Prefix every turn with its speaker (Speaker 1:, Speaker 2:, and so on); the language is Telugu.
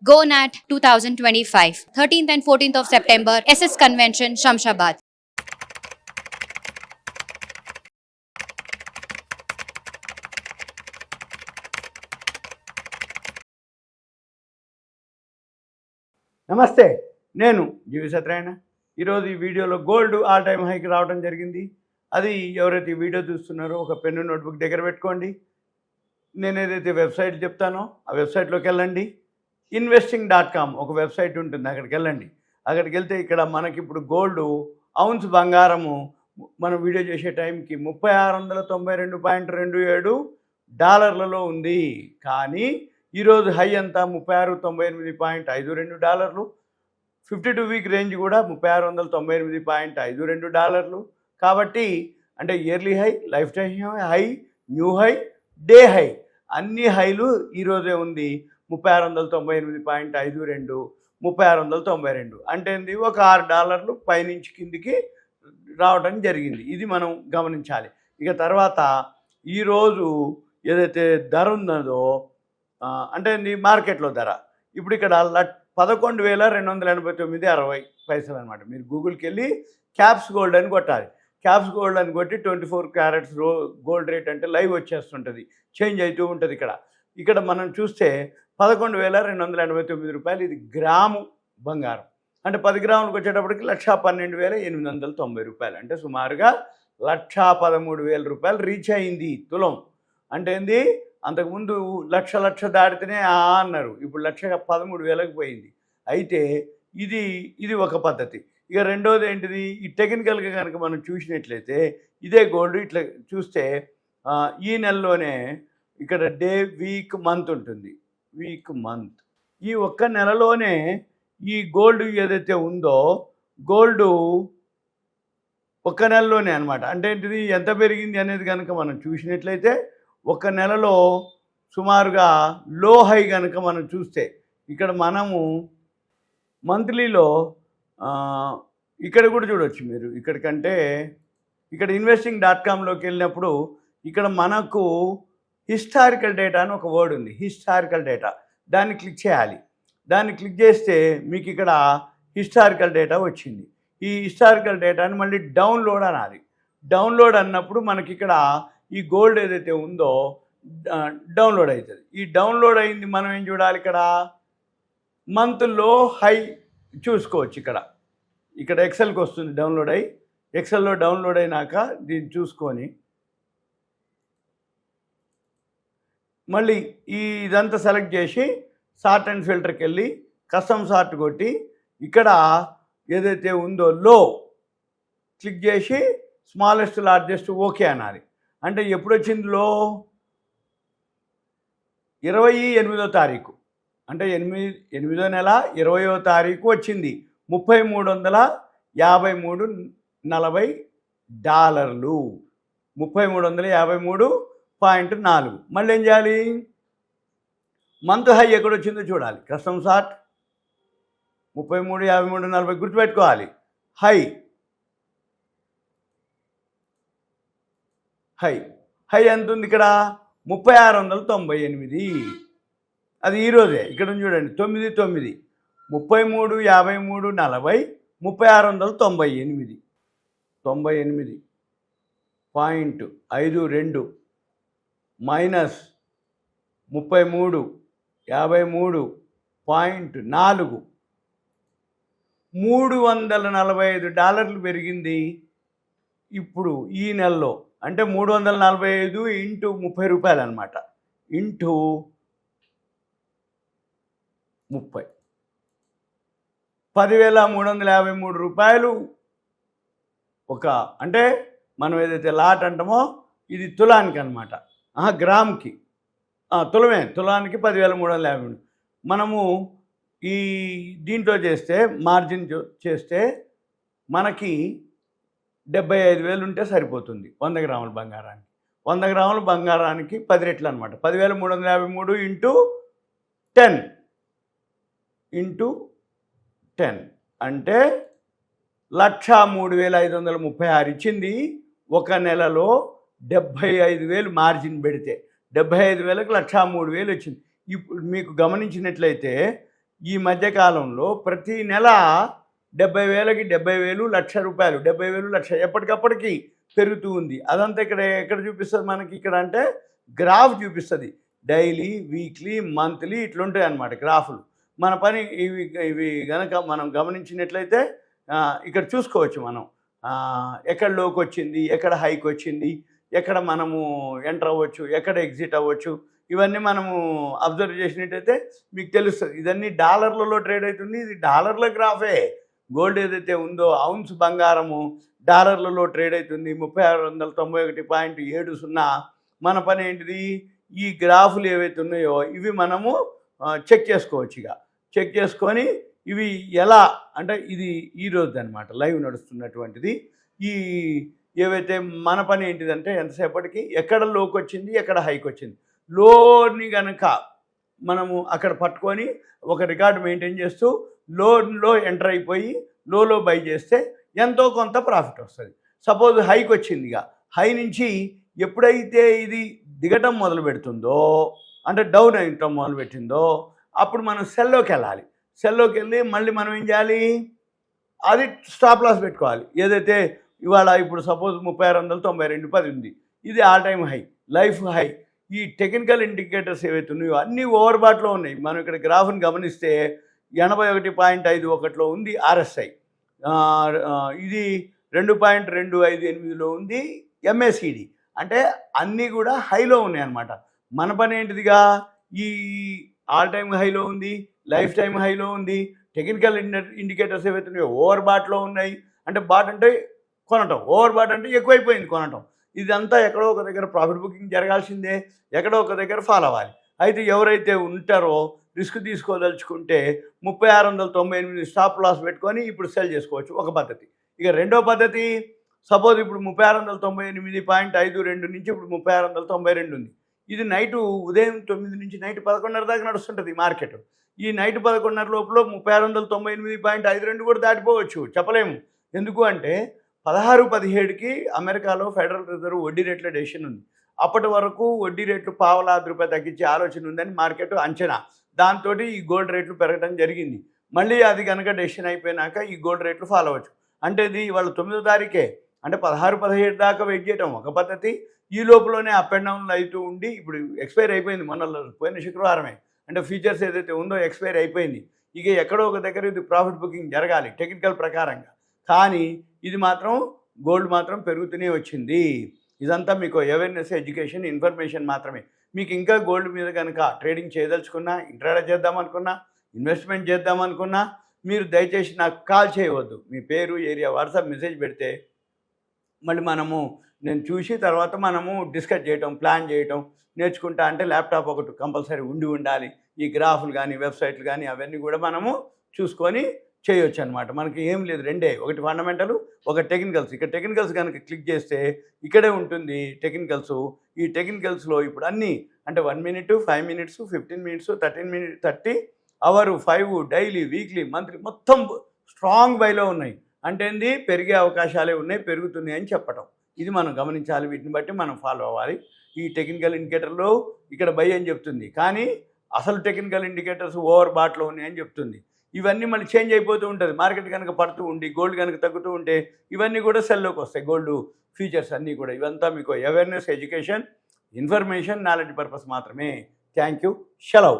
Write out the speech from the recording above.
Speaker 1: GoNat 2025, 13th and 14th of September, SS Convention, Shamshabad.
Speaker 2: నమస్తే, నేను జీవి సత్యనారాయణ. ఈరోజు ఈ వీడియోలో గోల్డ్ ఆల్ టైమ్ హైకి రావడం జరిగింది. అది ఎవరైతే ఈ వీడియో చూస్తున్నారో ఒక పెన్ను నోట్బుక్ దగ్గర పెట్టుకోండి. నేను ఏదైతే వెబ్సైట్ చెప్తానో ఆ వెబ్సైట్లోకి వెళ్ళండి. investing.com ఒక వెబ్సైట్ ఉంటుంది, అక్కడికి వెళ్ళండి. అక్కడికి వెళ్తే ఇక్కడ మనకి ఇప్పుడు గోల్డ్ ఔన్స్ బంగారము మనం వీడియో చేసే టైంకి 3692.27 డాలర్లలో ఉంది. కానీ ఈరోజు హై అంతా 3698.52 డాలర్లు. 52 వీక్ రేంజ్ కూడా 3698.52 డాలర్లు. కాబట్టి అంటే yearly high, life time high, new high, day high, అన్ని హైలు ఈరోజే ఉంది. 3698.52, 3692 అంటే ఏంది, ఒక $6 పైనుంచి కిందికి రావడం జరిగింది. ఇది మనం గమనించాలి. ఇక తర్వాత ఈరోజు ఏదైతే ధర ఉన్నదో అంటే మార్కెట్లో ధర ఇప్పుడు ఇక్కడ 11,289.60 అనమాట. మీరు గూగుల్కి వెళ్ళి క్యాప్స్ గోల్డ్ అని కొట్టాలి. క్యాప్స్ గోల్డ్ అని కొట్టి 24 క్యారెట్స్ గోల్డ్ రేట్ అంటే లైవ్ వచ్చేస్తుంటుంది, చేంజ్ అవుతూ ఉంటుంది. ఇక్కడ మనం చూస్తే 11,289 రూపాయలు ఇది గ్రాము బంగారం. అంటే 10 గ్రాములకు వచ్చేటప్పటికి 1,12,890 రూపాయలు, అంటే సుమారుగా 1,13,000 రూపాయలు రీచ్ అయింది తులం. అంటే ఏంది, అంతకుముందు లక్ష దాటితేనే అన్నారు, ఇప్పుడు 1,13,000కి పోయింది. అయితే ఇది ఒక పద్ధతి. ఇక రెండోది ఏంటిది, ఈ టెక్నికల్గా కనుక మనం చూసినట్లయితే ఇదే గోల్డ్ ఇట్లా చూస్తే ఈ నెలలోనే ఇక్కడ డే, వీక్, మంత్ ఉంటుంది. వీక్, మంత్, ఈ ఒక్క నెలలోనే ఈ గోల్డ్ ఏదైతే ఉందో గోల్డ్ ఒక్క నెలలోనే అనమాట. అంటే ఏంటిది, ఎంత పెరిగింది అనేది కనుక మనం చూసినట్లయితే ఒక నెలలో సుమారుగా లో హై కనుక మనం చూస్తే ఇక్కడ మనము మంత్లీలో ఇక్కడ కూడా చూడవచ్చు మీరు. ఇక్కడికంటే ఇక్కడ investing.comలోకి వెళ్ళినప్పుడు ఇక్కడ మనకు హిస్టారికల్ డేటా అని ఒక వర్డ్ ఉంది, హిస్టారికల్ డేటా. దాన్ని క్లిక్ చేయాలి. దాన్ని క్లిక్ చేస్తే మీకు ఇక్కడ హిస్టారికల్ డేటా వచ్చింది. ఈ హిస్టారికల్ డేటాని మళ్ళీ డౌన్లోడ్ అనాలి. డౌన్లోడ్ అన్నప్పుడు మనకి ఇక్కడ ఈ గోల్డ్ ఏదైతే ఉందో డౌన్లోడ్ అవుతుంది. ఈ డౌన్లోడ్ అయింది మనం ఏం చూడాలి, ఇక్కడ మంత్లో హై చూసుకోవచ్చు. ఇక్కడ ఎక్సెల్కి వస్తుంది డౌన్లోడ్ అయ్యి. ఎక్సెల్లో డౌన్లోడ్ అయినాక దీన్ని చూసుకొని మళ్ళీ ఇదంతా సెలెక్ట్ చేసి సార్ట్ అండ్ ఫిల్టర్కి వెళ్ళి కస్టమ్ సార్ట్ కొట్టి ఇక్కడ ఏదైతే ఉందో లో క్లిక్ చేసి స్మాలెస్ట్ లార్జెస్ట్ ఓకే అనాలి. అంటే ఎప్పుడు వచ్చింది లో, 28వ తారీఖు, అంటే 8వ నెల 20వ తారీఖు వచ్చింది. 3353.40 డాలర్లు, 3353.4. మళ్ళీ ఏం చేయాలి, మంత్ హై ఎక్కడొచ్చిందో చూడాలి. కస్టమ్ సార్ట్ 3353.40 గుర్తుపెట్టుకోవాలి. హై ఎంత ఉంది ఇక్కడ, 3698. అది ఈరోజే. ఇక్కడ చూడండి 9, 3353.40, 98.52 మైనస్ 3353.4, $345 పెరిగింది ఇప్పుడు ఈ నెలలో. అంటే 345 ఇంటూ 30 రూపాయలు అనమాట, ఇంటూ 30, 10,353 రూపాయలు. అంటే మనం ఏదైతే లాట్ అంటామో ఇది తులానికి అనమాట, గ్రామ్కి, తులానికి 10,353. మనము ఈ దీంట్లో చేస్తే మార్జిన్ చేస్తే మనకి 75,000 ఉంటే సరిపోతుంది 100 గ్రాముల బంగారానికి. 100 గ్రాముల బంగారానికి 10 రెట్లు అనమాట. 10,353 ఇంటూ 10 అంటే 1,03,536 ఇచ్చింది. ఒక నెలలో 75,000 మార్జిన్ పెడితే 75,000కి 1,03,000 వచ్చింది. ఇప్పుడు మీకు గమనించినట్లయితే ఈ మధ్యకాలంలో ప్రతి నెల 70,000కి 70,000 లక్ష రూపాయలు 70,000 లక్ష ఎప్పటికప్పటికి పెరుగుతూ ఉంది. అదంతా ఇక్కడ ఎక్కడ చూపిస్తుంది మనకి ఇక్కడ అంటే గ్రాఫ్ చూపిస్తుంది. డైలీ, వీక్లీ, మంత్లీ ఇట్లుంటాయి అన్నమాట గ్రాఫులు. మన పని ఇవి ఇవి గనక మనం గమనించినట్లయితే ఇక్కడ చూసుకోవచ్చు మనం ఎక్కడ లోకి వచ్చింది, ఎక్కడ హైక్ వచ్చింది, ఎక్కడ మనము ఎంటర్ అవ్వచ్చు, ఎక్కడ ఎగ్జిట్ అవ్వచ్చు. ఇవన్నీ మనము అబ్జర్వ్ చేసినట్టయితే మీకు తెలుస్తుంది. ఇదన్నీ డాలర్లలో ట్రేడ్ అవుతుంది. ఇది డాలర్ల గ్రాఫే. గోల్డ్ ఏదైతే ఉందో ఔన్స్ బంగారము డాలర్లలో ట్రేడ్ అవుతుంది 3691.70. మన పని ఏంటిది, ఈ గ్రాఫులు ఏవైతే ఉన్నాయో ఇవి మనము చెక్ చేసుకోవచ్చు. ఇక చెక్ చేసుకొని ఇవి ఎలా అంటే ఇది ఈరోజు అనమాట లైవ్ నడుస్తున్నటువంటిది. ఈ ఏవైతే మన పని ఏంటిదంటే ఎంతసేపటికి ఎక్కడ లోకి వచ్చింది, ఎక్కడ హైక్ వచ్చింది, లోని కనుక మనము అక్కడ పట్టుకొని ఒక రికార్డు మెయింటైన్ చేస్తూ లోలో ఎంటర్ అయిపోయి లోలో బై చేస్తే ఎంతో కొంత ప్రాఫిట్ వస్తుంది. సపోజ్ హైక్ వచ్చింది, ఇక హై నుంచి ఎప్పుడైతే ఇది దిగటం మొదలు పెడుతుందో అంటే డౌన్ అయ్యటం మొదలు పెట్టిందో అప్పుడు మనం సెల్లోకి వెళ్ళాలి. సెల్లోకి వెళ్ళి మళ్ళీ మనం ఏం చేయాలి, అది స్టాప్ లాస్ పెట్టుకోవాలి. ఏదైతే ఇవాళ ఇప్పుడు సపోజ్ 3692.10 ఉంది, ఇది all time high, life high. ఈ టెక్నికల్ ఇండికేటర్స్ ఏవైతే ఉన్నాయో అన్నీ ఓవర్ బాట్లో ఉన్నాయి. మనం ఇక్కడ గ్రాఫ్ని గమనిస్తే 81.51లో ఉంది ఆర్ఎస్ఐ, ఇది 2.258లో ఉంది ఎంఏసిడి. అంటే అన్నీ కూడా హైలో ఉన్నాయి అన్నమాట. మన పని ఏంటిదిగా ఈ ఆల్ టైమ్ హైలో ఉంది, లైఫ్ టైమ్ హైలో ఉంది. టెక్నికల్ ఇండికేటర్స్ ఏవైతే ఉన్నాయో ఓవర్ బాట్లో ఉన్నాయి. అంటే బాట్ అంటే కొనటం, ఓవర్ బాట్ అంటే ఎక్కువైపోయింది కొనటం. ఇదంతా ఎక్కడో ఒక దగ్గర ప్రాఫిట్ బుకింగ్ జరగాల్సిందే, ఎక్కడో ఒక దగ్గర ఫాలో అవ్వాలి. అయితే ఎవరైతే ఉంటారో రిస్క్ తీసుకోదలుచుకుంటే 3698 స్టాప్ లాస్ పెట్టుకొని ఇప్పుడు సెల్ చేసుకోవచ్చు, ఒక పద్ధతి. ఇక రెండో పద్ధతి, సపోజ్ ఇప్పుడు 3698.52 నుంచి ఇప్పుడు 3692 ఉంది. ఇది నైటు ఉదయం 9 నుంచి నైట్ 11:30 దాకా నడుస్తుంటుంది మార్కెట్. ఈ నైట్ 11:30 లోపల 3698.52 కూడా దాటిపోవచ్చు, చెప్పలేము. ఎందుకు అంటే 16-17కి అమెరికాలో ఫెడరల్ రిజర్వ్ వడ్డీ రేట్ల డెసిషన్ ఉంది. అప్పటి వరకు వడ్డీ రేట్లు ₹1.5 తగ్గించే ఆలోచన ఉందని మార్కెట్ అంచనా. దాంతో ఈ గోల్డ్ రేట్లు పెరగడం జరిగింది. మళ్ళీ అది కనుక డెసిషన్ అయిపోయినాక ఈ గోల్డ్ రేట్లు ఫాలో అవ్వచ్చు. అంటే ఇది వాళ్ళ 9వ తారీఖే, అంటే 16-17 దాకా వెయిట్ చేయడం ఒక పద్ధతి. ఈ లోపలనే అప్ అండ్ డౌన్లు అవుతూ ఉండి ఇప్పుడు ఎక్స్పైర్ అయిపోయింది, మొన్న పోయిన శుక్రవారమే. అంటే ఫీచర్స్ ఏదైతే ఉందో ఎక్స్పైర్ అయిపోయింది. ఇక ఎక్కడో ఒక దగ్గర ఇది ప్రాఫిట్ బుకింగ్ జరగాలి టెక్నికల్ ప్రకారంగా. కానీ ఇది మాత్రం గోల్డ్ మాత్రం పెరుగుతూనే వచ్చింది. ఇదంతా మీకు అవేర్నెస్, ఎడ్యుకేషన్, ఇన్ఫర్మేషన్ మాత్రమే. మీకు ఇంకా గోల్డ్ మీద కనుక ట్రేడింగ్ చేయదలుచుకున్నా, ఇంట్రాడే చేద్దామనుకున్నా, ఇన్వెస్ట్మెంట్ చేద్దామనుకున్నా మీరు దయచేసి నాకు కాల్ చేయవద్దు. మీ పేరు, ఏరియా, వాట్సాప్ మెసేజ్ పెడితే మళ్ళీ నేను చూసి తర్వాత మనము డిస్కస్ చేయటం, ప్లాన్ చేయటం నేర్చుకుంటా. అంటే ల్యాప్టాప్ ఒకటి కంపల్సరీ ఉండాలి. ఈ గ్రాఫ్లు కానీ వెబ్సైట్లు కానీ అవన్నీ కూడా మనము చూసుకొని చేయొచ్చు అనమాట. మనకి ఏం లేదు, రెండే, ఒకటి ఫండమెంటల్, ఒక టెక్నికల్స్. ఇక్కడ టెక్నికల్స్ కనుక క్లిక్ చేస్తే ఇక్కడే ఉంటుంది టెక్నికల్స్. ఈ టెక్నికల్స్లో ఇప్పుడు అన్నీ అంటే 1 minute, 5 minutes, 15 minutes, 30 hour, 5 daily, weekly, monthly మొత్తం స్ట్రాంగ్ బైలో ఉన్నాయి. అంటే ఏంది, పెరిగే అవకాశాలే ఉన్నాయి, పెరుగుతున్నాయి అని చెప్పటం. ఇది మనం గమనించాలి. వీటిని బట్టి మనం ఫాలో అవ్వాలి. ఈ టెక్నికల్ ఇండికేటర్లో ఇక్కడ బై అని చెప్తుంది, కానీ అసలు టెక్నికల్ ఇండికేటర్స్ ఓవర్ బాట్లో ఉన్నాయని చెప్తుంది. ఇవన్నీ మళ్ళీ చేంజ్ అయిపోతూ ఉంటుంది. మార్కెట్ కనుక పడుతూ ఉండి గోల్డ్ కనుక తగ్గుతూ ఉంటే ఇవన్నీ కూడా సెల్లోకి వస్తాయి. గోల్డ్ ఫీచర్స్ అన్నీ కూడా. ఇవంతా మీకు awareness, education, information, knowledge purpose మాత్రమే. Thank you. సెలవు.